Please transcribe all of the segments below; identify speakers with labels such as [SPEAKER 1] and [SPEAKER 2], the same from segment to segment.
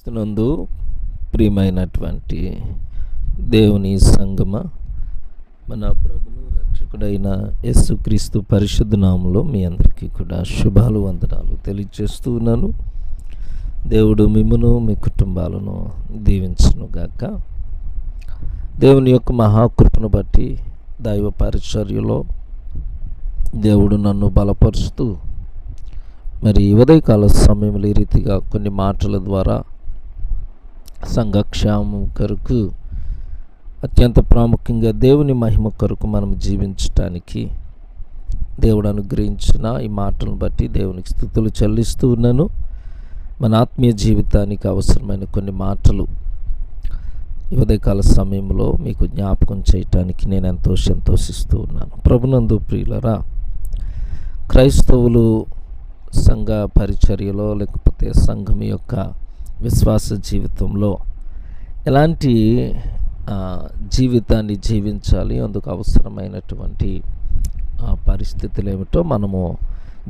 [SPEAKER 1] క్రీస్తునందు ప్రియమైనటువంటి దేవుని సంగమ, మన ప్రభును రక్షకుడైన యేసుక్రీస్తు పరిశుద్ధ నామములో మీ అందరికీ కూడా శుభాలు వందనాలు తెలియజేస్తూ ఉన్నాను. దేవుడు మిమ్మును మీ కుటుంబాలను దీవించును గాక. దేవుని యొక్క మహాకృపను బట్టి దైవ పరిచర్యలో దేవుడు నన్ను బలపరుస్తూ మరి ఉదయకాల సమయంలో ఈ రీతిగా కొన్ని మాటల ద్వారా సంఘక్షేమం కొరకు, అత్యంత ప్రాముఖ్యంగా దేవుని మహిమ కొరకు మనం జీవించటానికి దేవుడు అనుగ్రహించిన ఈ మాటలను బట్టి దేవునికి స్తుతులు చెల్లిస్తూ ఉన్నాను. మన ఆత్మీయ జీవితానికి అవసరమైన కొన్ని మాటలు ఈ ఉదయకాల సమయంలో మీకు జ్ఞాపకం చేయటానికి నేను ఎంతో సంతోషిస్తూ ఉన్నాను. ప్రభునందు ప్రియులరా, క్రైస్తవులు సంఘ పరిచర్యలో లేకపోతే సంఘం యొక్క విశ్వాస జీవితంలో ఎలాంటి జీవితాన్ని జీవించాలి, అందుకు అవసరమైనటువంటి పరిస్థితులు ఏమిటో మనము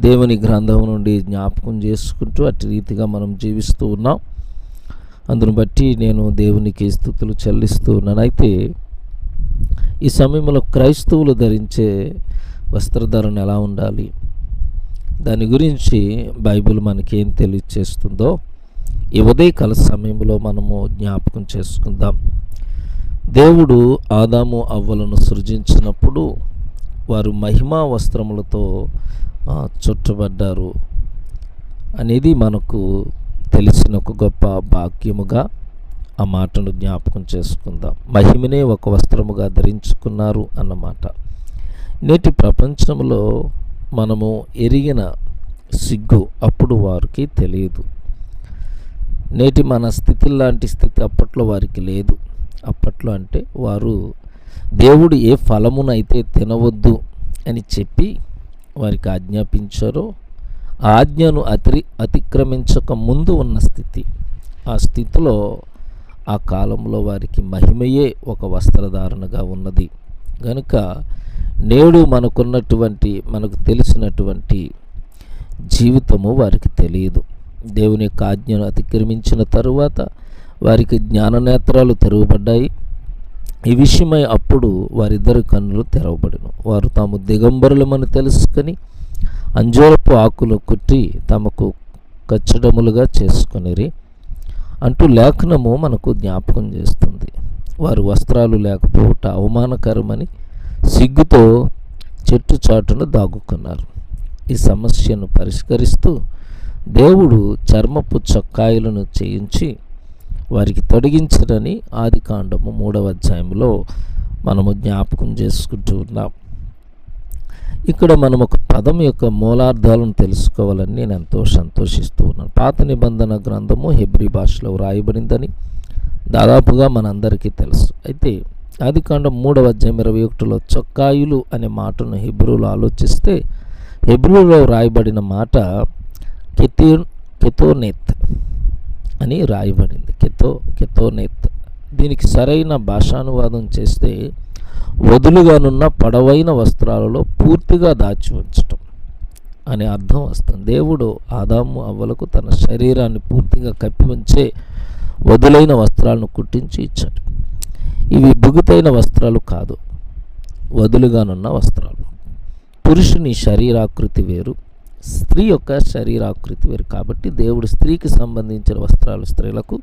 [SPEAKER 1] దేవుని గ్రంథం నుండి జ్ఞాపకం చేసుకుంటూ అటు రీతిగా మనం జీవిస్తూ ఉన్నాం. అందును బట్టి నేను దేవునికి స్తుతులు చెల్లిస్తూ ఉన్నాను. అయితే ఈ సమయంలో క్రైస్తవులు ధరించే వస్త్రధారణ ఎలా ఉండాలి, దాని గురించి బైబిల్ మనకేం తెలియచేస్తుందో ఈ ఉదయకాల సమయంలో మనము జ్ఞాపకం చేసుకుందాం. దేవుడు ఆదాము అవ్వలను సృజించినప్పుడు వారు మహిమా వస్త్రములతో చుట్టబడ్డారు అనేది మనకు తెలిసిన ఒక గొప్ప భాగ్యముగా ఆ మాటను జ్ఞాపకం చేసుకుందాం. మహిమనే ఒక వస్త్రముగా ధరించుకున్నారు అన్నమాట. నేటి ప్రపంచంలో మనము ఎరిగిన సిగ్గు అప్పుడు వారికి తెలియదు. నేటి మన స్థితి లాంటి స్థితి అప్పట్లో వారికి లేదు. అప్పట్లో అంటే వారు దేవుడు ఏ ఫలమునైతే తినవద్దు అని చెప్పి వారికి ఆజ్ఞాపించారో ఆ ఆజ్ఞను అతిక్రమించక ముందు ఉన్న స్థితి, ఆ స్థితిలో ఆ కాలంలో వారికి మహిమయే ఒక వస్త్రధారణగా ఉన్నది. కనుక నేడు మనకు తెలిసినటువంటి జీవితము వారికి తెలియదు. దేవుని యొక్క ఆజ్ఞను అతిక్రమించిన తరువాత వారికి జ్ఞాననేత్రాలు తెరవబడ్డాయి. ఈ విషయమై అప్పుడు వారిద్దరి కన్నులు తెరవబడిను. వారు తాము దిగంబరులమని తెలుసుకొని అంజూరపు ఆకులు కుట్టి తమకు కచ్చడములుగా చేసుకొనిరి అంటూ లేఖనము మనకు జ్ఞాపకం చేస్తుంది. వారు వస్త్రాలు లేకపోవట అవమానకరమని సిగ్గుతో చెట్టు చాటును దాగుకున్నారు. ఈ సమస్యను పరిష్కరిస్తూ దేవుడు చర్మపు చొక్కాయలను చేయించి వారికి తొడిగించడని ఆదికాండము 3వ అధ్యాయంలో మనము జ్ఞాపకం చేసుకుంటూ ఉన్నాం. ఇక్కడ మనం ఒక పదం యొక్క మూలార్థాలను తెలుసుకోవాలని నేను ఎంతో సంతోషిస్తూ ఉన్నాను. పాత నిబంధన గ్రంథము హెబ్రీ భాషలో వ్రాయబడిందని దాదాపుగా మనందరికీ తెలుసు. అయితే ఆదికాండం 3వ అధ్యాయం 21లో చొక్కాయులు అనే మాటను హెబ్రూలో ఆలోచిస్తే హెబ్రూలో రాయబడిన మాట కెతోనేత్ అని రాయబడింది. కెతోనేత్. దీనికి సరైన భాషానువాదం చేస్తే వదులుగానున్న పొడవైన వస్త్రాలలో పూర్తిగా దాచి ఉంచటం అనే అర్థం వస్తుంది. దేవుడు ఆదాము అవ్వలకు తన శరీరాన్ని పూర్తిగా కప్పి ఉంచే వదులైన వస్త్రాలను కుట్టించి ఇచ్చాడు. ఇవి బుగుతైన వస్త్రాలు కాదు, వదులుగానున్న వస్త్రాలు. పురుషుని శరీరాకృతి వేరు, స్త్రీ యొక్క శరీరాకృతి వేరు. కాబట్టి దేవుడు స్త్రీకి సంబంధించిన వస్త్రాలు స్త్రీలకు,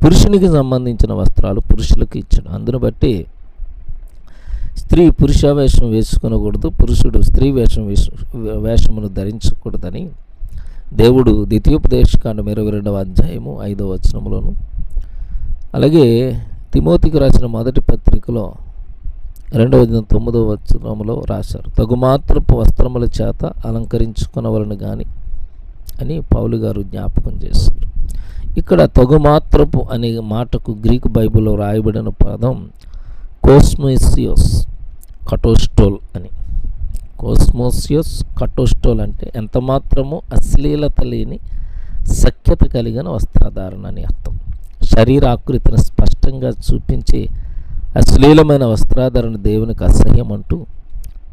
[SPEAKER 1] పురుషునికి సంబంధించిన వస్త్రాలు పురుషులకు ఇచ్చాడు. అందును బట్టి స్త్రీ పురుష వేషం వేసుకొనకూడదు, పురుషుడు స్త్రీ వేషమును ధరించకూడదని దేవుడు ద్వితీయోపదేశకాండం 22వ అధ్యాయము 5వ వచనములోను, అలాగే తిమోతికి రాసిన మొదటి పత్రికలో 2వ అధ్యాయం 9వ వచనములో రాశారు. తగుమాత్రపు వస్త్రముల చేత అలంకరించుకొనవలను గాని అని పౌలు గారు జ్ఞాపకం చేశారు. ఇక్కడ తగుమాత్రపు అనే మాటకు గ్రీకు బైబిల్లో రాయబడిన పదం కోస్మోసియోస్ కటోస్టోల్ అని. కోస్మోసియోస్ కటోస్టోల్ అంటే ఎంత మాత్రము అశ్లీలత లేని సఖ్యత కలిగిన వస్త్రధారణ అని అర్థం. శరీరాకృతిని స్పష్టంగా చూపించే అశ్లీలమైన వస్త్రాధారణ దేవునికి అసహ్యం అంటూ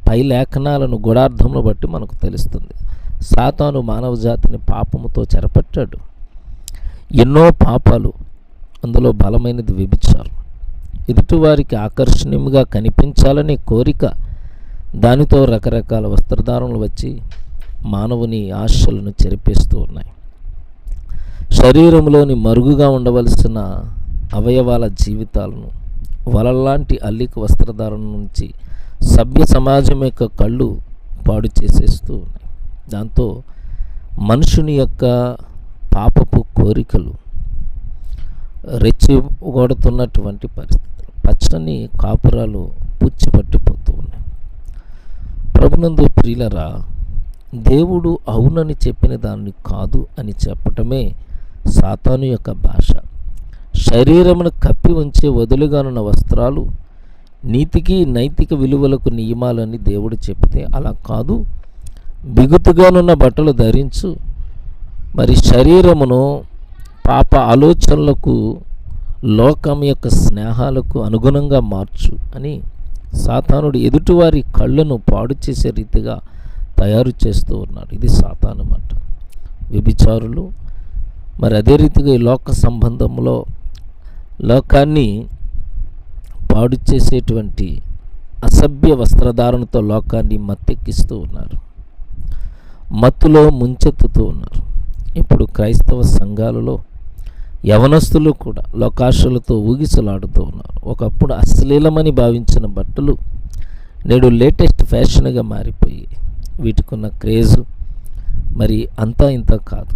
[SPEAKER 1] పై లేఖనాలను గుడార్థంలో బట్టి మనకు తెలుస్తుంది. సాతాను మానవ జాతిని పాపముతో చెరపట్టాడు. ఎన్నో పాపాలు, అందులో బలమైనది వ్యభిచారం. ఎదుటివారికి ఆకర్షణీయంగా కనిపించాలనే కోరిక, దానితో రకరకాల వస్త్రధారణలు వచ్చి మానవుని ఆశలను చెరిపేస్తూ ఉన్నాయి. శరీరంలోని మరుగుగా ఉండవలసిన అవయవాల జీవితాలను వలల్లాంటి అల్లిక వస్త్రధారణ నుంచి సభ్య సమాజం యొక్క కళ్ళు పాడు చేసేస్తూ ఉన్నాయి. దాంతో మనుషుని యొక్క పాపపు కోరికలు రెచ్చిగొడుతున్నటువంటి పరిస్థితులు, పచ్చని కాపురాలు పుచ్చిపట్టిపోతూ ఉన్నాయి. ప్రభునందు ప్రియులరా, దేవుడు అవునని చెప్పిన దాన్ని కాదు అని చెప్పటమే సాతాను యొక్క భాష. శరీరమును కప్పి ఉంచే వదులుగానున్న వస్త్రాలు నీతికి నైతిక విలువలకు నియమాలని దేవుడు చెప్తే అలా కాదు, బిగుతుగానున్న బట్టలు ధరించు, మరి శరీరమును పాప ఆలోచనలకు, లోకం యొక్క స్నేహాలకు అనుగుణంగా మార్చు అని సాతానుడు ఎదుటివారి కళ్ళను పాడు చేసే రీతిగా తయారు చేస్తూ ఉన్నాడు. ఇది సాతాను మాట. వ్యభిచారులు మరి అదే రీతిగా ఈ లోక సంబంధంలో లోకాన్ని పాడు చేసేటువంటి అసభ్య వస్త్రధారణతో లోకాన్ని మత్తెక్కిస్తూ ఉన్నారు, మత్తులో ముంచెత్తుతూ ఉన్నారు. ఇప్పుడు క్రైస్తవ సంఘాలలో యవనస్తులు కూడా లోకాశలతో ఊగిసలాడుతూ ఉన్నారు. ఒకప్పుడు అశ్లీలమని భావించిన బట్టలు నేడు లేటెస్ట్ ఫ్యాషన్గా మారిపోయి వీటికున్న క్రేజు మరి అంతా ఇంత కాదు.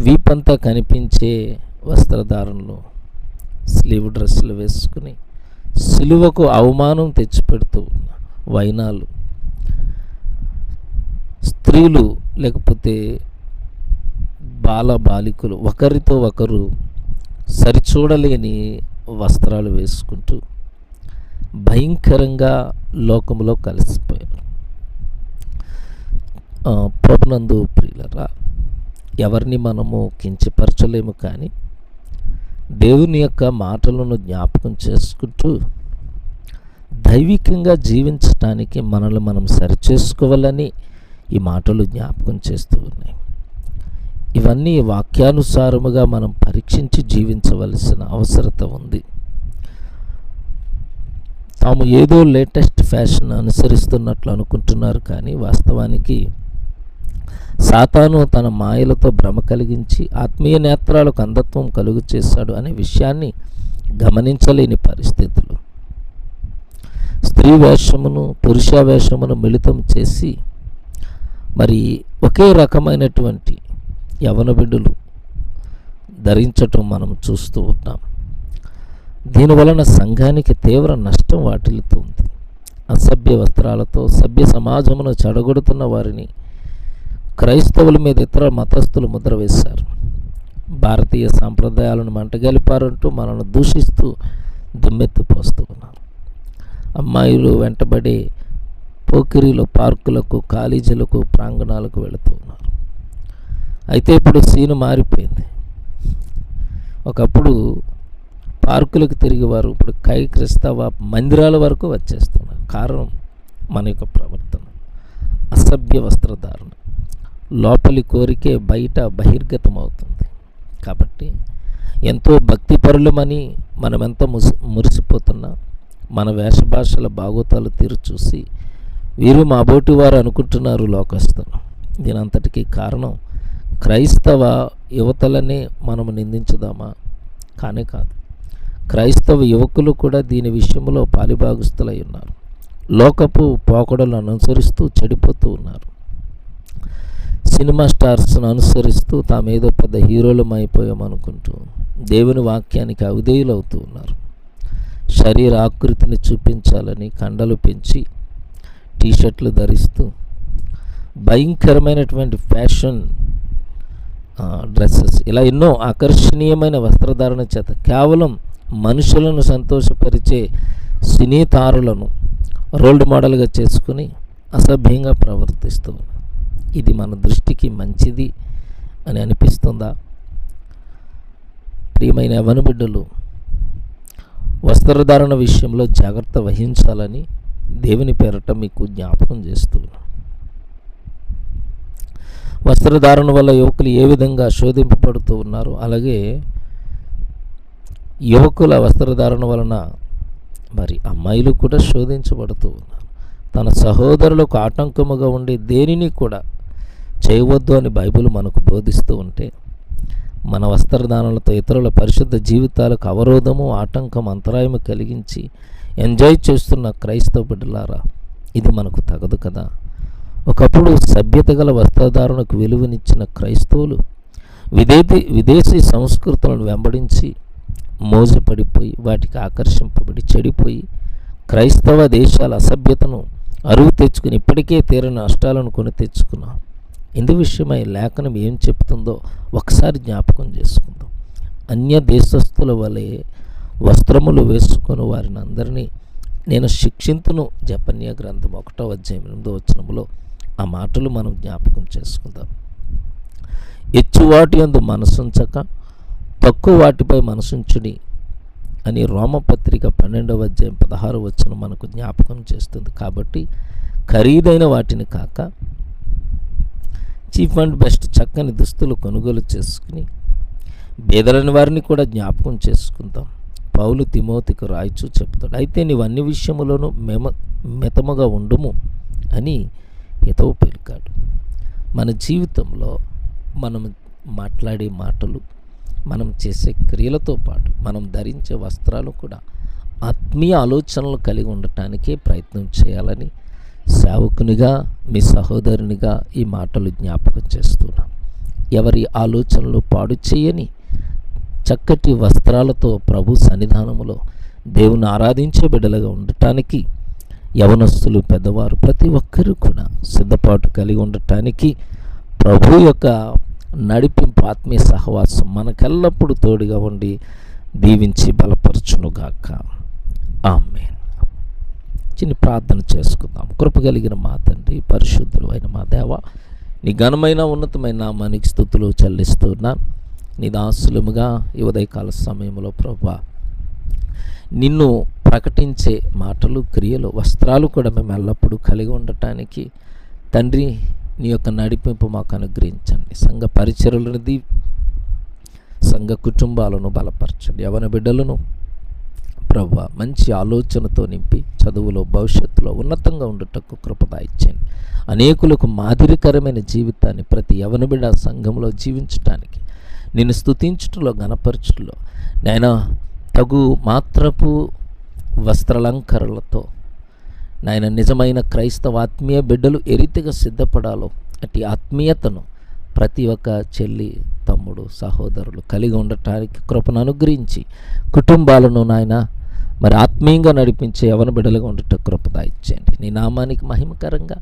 [SPEAKER 1] వీపంతా కనిపించే వస్త్రధారణలు, స్లీవ్ డ్రెస్సులు వేసుకుని సిలువకు అవమానం తెచ్చిపెడుతూ ఉన్న వైనాలు, స్త్రీలు లేకపోతే బాలికలు ఒకరితో ఒకరు సరిచూడలేని వస్త్రాలు వేసుకుంటూ భయంకరంగా లోకంలో కలిసిపోయారు. ప్రభునందు ప్రియులరా, ఎవరిని మనము కించపరచలేము, కానీ దేవుని యొక్క మాటలను జ్ఞాపకం చేసుకుంటూ దైవికంగా జీవించటానికి మనల్ని మనం సరిచేసుకోవాలని ఈ మాటలు జ్ఞాపకం చేస్తూ ఉన్నాయి. ఇవన్నీ వాక్యానుసారముగా మనం పరీక్షించి జీవించవలసిన అవసరత ఉంది. తాము ఏదో లేటెస్ట్ ఫ్యాషన్ అనుసరిస్తున్నట్లు అనుకుంటున్నారు, కానీ వాస్తవానికి సాతాను తన మాయలతో భ్రమ కలిగించి ఆత్మీయ నేత్రాలకు అంధత్వం కలుగు చేశాడు అనే విషయాన్ని గమనించలేని పరిస్థితులు. స్త్రీ వేషమును పురుష వేషమును మిళితం చేసి మరి ఒకే రకమైనటువంటి యవన బిడ్డలు ధరించటం మనం చూస్తూ ఉన్నాం. దీనివలన సంఘానికి తీవ్ర నష్టం వాటిల్లుతుంది. అసభ్య వస్త్రాలతో సభ్య సమాజమును చెడగొడుతున్న వారిని క్రైస్తవుల మీద ఇతర మతస్థులు ముద్ర వేశారు. భారతీయ సాంప్రదాయాలను మంటగలిపారంటూ మనల్ని దూషిస్తూ దుమ్మెత్తిపోస్తూ ఉన్నారు. అమ్మాయిలు వెంటబడి పోకిరీలు పార్కులకు, కాలేజీలకు, ప్రాంగణాలకు వెళుతూ ఉన్నారు. అయితే ఇప్పుడు సీను మారిపోయింది. ఒకప్పుడు పార్కులకు తిరిగేవారు, ఇప్పుడు క్రైస్తవ మందిరాల వరకు వచ్చేస్తున్నారు. కారణం మన యొక్క ప్రవర్తన, అసభ్య వస్త్రధారణ. లోపలి కోరికే బయట బహిర్గతం అవుతుంది. కాబట్టి ఎంతో భక్తిపరులమని మనం ఎంత మురిసిపోతున్నా మన వేషభాషల బాగోతాలు తీరు చూసి వీరు మా బోటి వారు అనుకుంటున్నారు లోకస్తులు. దీనంతటికీ కారణం క్రైస్తవ యువతలనే మనము నిందించుదామా? కానే కాదు. క్రైస్తవ యువకులు కూడా దీని విషయంలో పాలిభాగస్తులై ఉన్నారు. లోకపు పోకడలను అనుసరిస్తూ చెడిపోతూ ఉన్నారు. సినిమా స్టార్స్ను అనుసరిస్తూ తామేదో పెద్ద హీరోలం అయిపోయామనుకుంటూ దేవుని వాక్యానికి అవిధేయులవుతూ ఉన్నారు. శరీర ఆకృతిని చూపించాలని కండలు పెంచి టీషర్ట్లు ధరిస్తూ భయంకరమైనటువంటి ఫ్యాషన్ డ్రెస్సెస్, ఇలా ఎన్నో ఆకర్షణీయమైన వస్త్రధారణ చేత కేవలం మనుషులను సంతోషపరిచే సినీ తారులను రోల్ మోడల్గా చేసుకుని అసభ్యంగా ప్రవర్తిస్తూ, ఇది మన దృష్టికి మంచిది అని అనిపిస్తుందా? ప్రియమైన యవ్వన బిడ్డలు, వస్త్రధారణ విషయంలో జాగ్రత్త వహించాలని దేవుని పేరట మీకు జ్ఞాపకం చేస్తున్నాను. వస్త్రధారణ వల్ల యువకులు ఏ విధంగా శోధింపబడుతూ ఉన్నారో, అలాగే యువకుల వస్త్రధారణ వలన మరి అమ్మాయిలు కూడా శోధించబడుతూ ఉన్నారు. తన సహోదరులకు ఆటంకముగా ఉండే దేనిని కూడా చేయవద్దు అని బైబిల్ మనకు బోధిస్తూ ఉంటే, మన వస్త్రదానాలతో ఇతరుల పరిశుద్ధ జీవితాలకు అవరోధము, ఆటంకం, అంతరాయము కలిగించి ఎంజాయ్ చేస్తున్న క్రైస్తవ బిడ్డలారా, ఇది మనకు తగదు కదా. ఒకప్పుడు సభ్యత గల వస్త్రధారణకు విలువనిచ్చిన క్రైస్తవులు విదేశీ సంస్కృతులను వెంబడించి మోజుపడిపోయి వాటికి ఆకర్షింపబడి చెడిపోయి క్రైస్తవ దేశాల అసభ్యతను అరువు తెచ్చుకుని ఇప్పటికే తీరని నష్టాలను కొని తెచ్చుకున్నాం. ఇందు విషయమై లేఖనం ఏం చెప్తుందో ఒకసారి జ్ఞాపకం చేసుకుందాం. అన్య దేశస్థుల వలె వస్త్రములు వేసుకుని వారిని అందరినీ నేను శిక్షింతును, జపన్య గ్రంథం 1:8 ఆ మాటలు మనం జ్ఞాపకం చేసుకుందాం. హెచ్చువాటి యందు మనసుంచక తక్కువ వాటిపై మనసుంచుడి అని రోమపత్రిక 12:16 మనకు జ్ఞాపకం చేస్తుంది. కాబట్టి ఖరీదైన వాటిని కాక చీప్ అండ్ బెస్ట్ చక్కని దుస్తులు కొనుగోలు చేసుకుని బేదలని వారిని కూడా జ్ఞాపకం చేసుకుందాం. పౌలు తిమోతికి రాయిచూ చెప్తాడు, అయితే నీవు అన్ని విషయములోనూ మితముగా ఉండుము అని హితవు పలికాడు. మన జీవితంలో మనం మాట్లాడే మాటలు, మనం చేసే క్రియలతో పాటు మనం ధరించే వస్త్రాలు కూడా ఆత్మీయ ఆలోచనలు కలిగి ఉండటానికే ప్రయత్నం చేయాలని సేవకునిగా, మీ సహోదరునిగా ఈ మాటలు జ్ఞాపకం చేస్తున్నాను. ఎవరి ఆలోచనలు పాడు చేయని చక్కటి వస్త్రాలతో ప్రభు సన్నిధానములో దేవుని ఆరాధించే బిడ్డలుగా ఉండటానికి యవనస్తులు, పెద్దవారు ప్రతి ఒక్కరూ కూడా సిద్ధపాటు కలిగి ఉండటానికి ప్రభు యొక్క నడిపింపు, ఆత్మీయ సహవాసం మనకెల్లప్పుడూ తోడుగా ఉండి దీవించి బలపరచునుగాక. ఆమేన్. చిన్న ప్రార్థన చేసుకుందాం. కృప కలిగిన మా తండ్రి, పరిశుద్ధులు అయిన మా దేవ, నీ ఘనమైన ఉన్నతమైన నామానికి స్తుతులు చెల్లిస్తున్నాను. నీ దాసులముగా ఈ ఉదయకాల సమయంలో ప్రభువా నిన్ను ప్రకటించే మాటలు, క్రియలు, వస్త్రాలు కూడా మేము ఎల్లప్పుడూ కలిగి ఉండటానికి తండ్రి నీ యొక్క నడిపింపు మాకు అనుగ్రహించండి. సంఘ పరిచర్యలనిది, సంఘ కుటుంబాలను బలపరచండి. యవన బిడ్డలను ప్రభువా మంచి ఆలోచనతో నింపి చదువులో, భవిష్యత్తులో ఉన్నతంగా ఉండుటకు కృపదాయిచ్చండి. అనేకులకు మాదిరికరమైన జీవితాన్ని ప్రతి యవన బిడ్డ సంఘంలో జీవించటానికి, నిన్ను స్తుతించుటలో, గణపరచుటలో నాయనా తగు మాత్రపు వస్త్రాలంకరణలతో నాయన నిజమైన క్రైస్తవ ఆత్మీయ బిడ్డలు ఏ రీతిగా సిద్ధపడాలో అట్టి ఆత్మీయతను ప్రతి ఒక్క చెల్లి, తమ్ముడు, సహోదరులు కలిగి ఉండటానికి కృపను అనుగ్రహించి కుటుంబాలను నాయన మరి ఆత్మీయంగా నడిపించే యవన బిడ్డలుగా ఉండట కృపదాయిచ్చేయండి. నీ నామానికి మహిమకరంగా,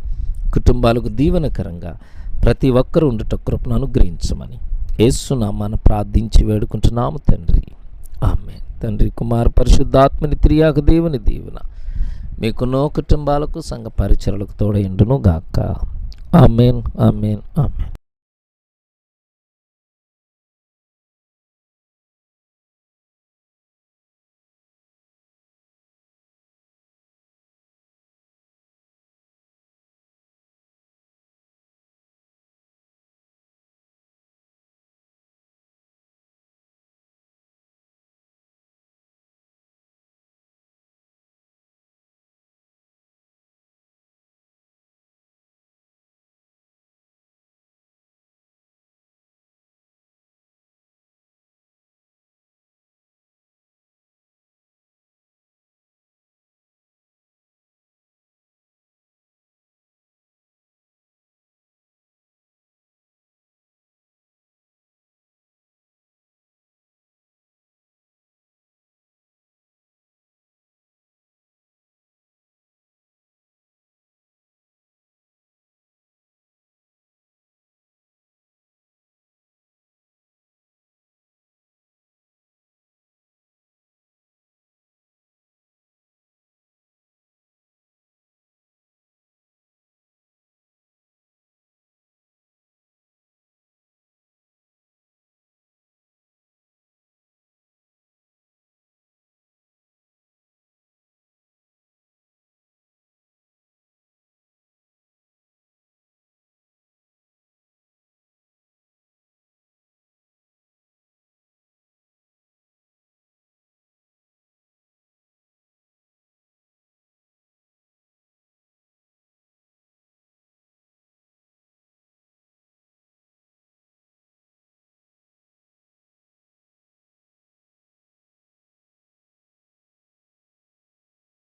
[SPEAKER 1] కుటుంబాలకు దీవెనకరంగా ప్రతి ఒక్కరూ ఉండట కృపను అనుగ్రహించమని యేసు నామాన ప్రార్థించి వేడుకుంటున్నాము తండ్రి. ఆమేన్. తండ్రి, కుమార, పరిశుద్ధాత్మని త్రియాక దేవుని దీవెన మీకున్నో కుటుంబాలకు, సంఘ పరిచర్యలకు తోడైండును గాక. ఆమేన్, ఆమేన్, ఆమేన్.